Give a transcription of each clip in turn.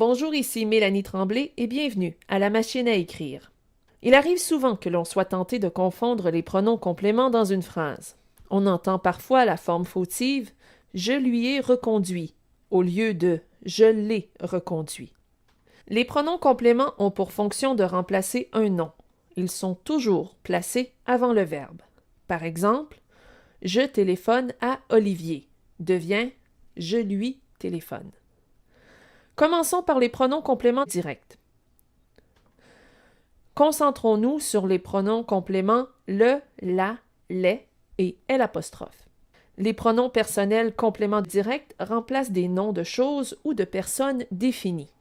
Bonjour, ici Mélanie Tremblay et bienvenue à la machine à écrire. Il arrive souvent que l'on soit tenté de confondre les pronoms compléments dans une phrase. On entend parfois la forme fautive « je lui ai reconduit » au lieu de « je l'ai reconduit ». Les pronoms compléments ont pour fonction de remplacer un nom. Ils sont toujours placés avant le verbe. Par exemple, « je téléphone à Olivier » devient « je lui téléphone ». Commençons par les pronoms compléments directs. Concentrons-nous sur les pronoms compléments le, la, les et L'. Les pronoms personnels compléments directs remplacent des noms de choses ou de personnes définies.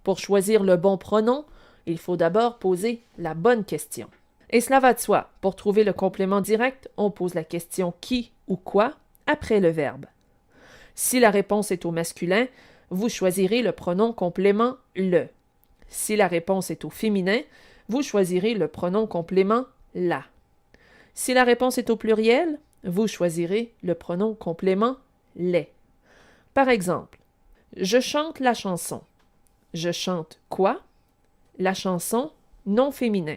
Pour choisir le bon pronom, il faut d'abord poser la bonne question. Et cela va de soi. Pour trouver le complément direct, on pose la question qui ou quoi après le verbe. Si la réponse est au masculin, vous choisirez le pronom complément le. Si la réponse est au féminin, vous choisirez le pronom complément la. Si la réponse est au pluriel, vous choisirez le pronom complément les. Par exemple, je chante la chanson. Je chante quoi? La chanson, non féminin.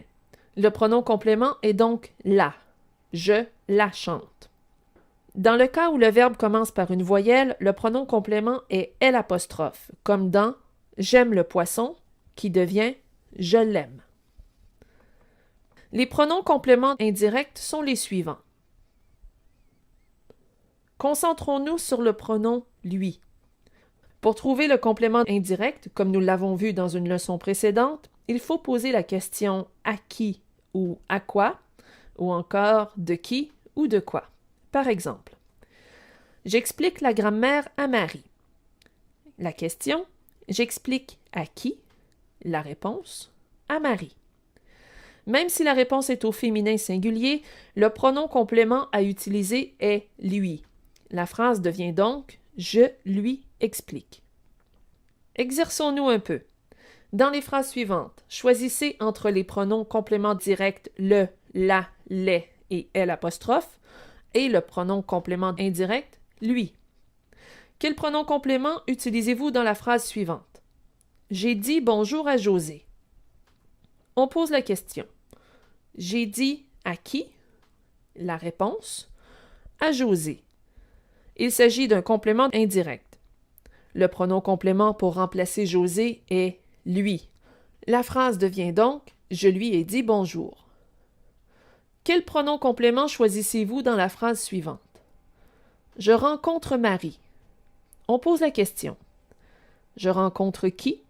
Le pronom complément est donc la. Je la chante. Dans le cas où le verbe commence par une voyelle, le pronom complément est L', comme dans « j'aime le poisson » qui devient « je l'aime ». Les pronoms compléments indirects sont les suivants. Concentrons-nous sur le pronom « lui ». Pour trouver le complément indirect, comme nous l'avons vu dans une leçon précédente, il faut poser la question « à qui » ou « à quoi » ou encore « de qui » ou « de quoi ». Par exemple, j'explique la grammaire à Marie. La question, j'explique à qui? La réponse, à Marie. Même si la réponse est au féminin singulier, le pronom complément à utiliser est lui. La phrase devient donc je lui explique. Exerçons-nous un peu. Dans les phrases suivantes, choisissez entre les pronoms compléments directs le, la, les et L' et le pronom complément indirect, lui. Quel pronom complément utilisez-vous dans la phrase suivante? J'ai dit bonjour à José. On pose la question. J'ai dit à qui? La réponse, à José. Il s'agit d'un complément indirect. Le pronom complément pour remplacer José est lui. La phrase devient donc je lui ai dit bonjour. Quel pronom complément choisissez-vous dans la phrase suivante? Je rencontre Marie. On pose la question. Je rencontre qui?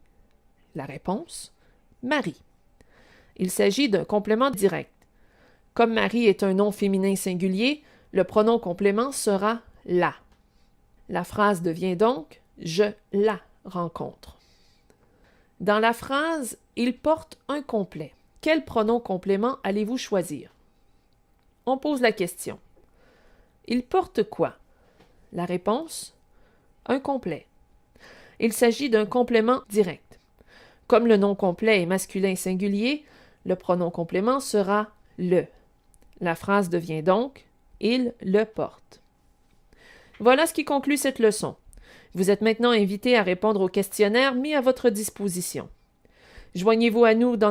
La réponse, Marie. Il s'agit d'un complément direct. Comme Marie est un nom féminin singulier, le pronom complément sera la. La phrase devient donc je la rencontre. Dans la phrase il porte un complet. Quel pronom complément allez-vous choisir? On pose la question. Il porte quoi? La réponse, un complet. Il s'agit d'un complément direct. Comme le nom complet est masculin singulier, le pronom complément sera le. La phrase devient donc il le porte. Voilà ce qui conclut cette leçon. Vous êtes maintenant invité à répondre au questionnaire mis à votre disposition. Joignez-vous à nous dans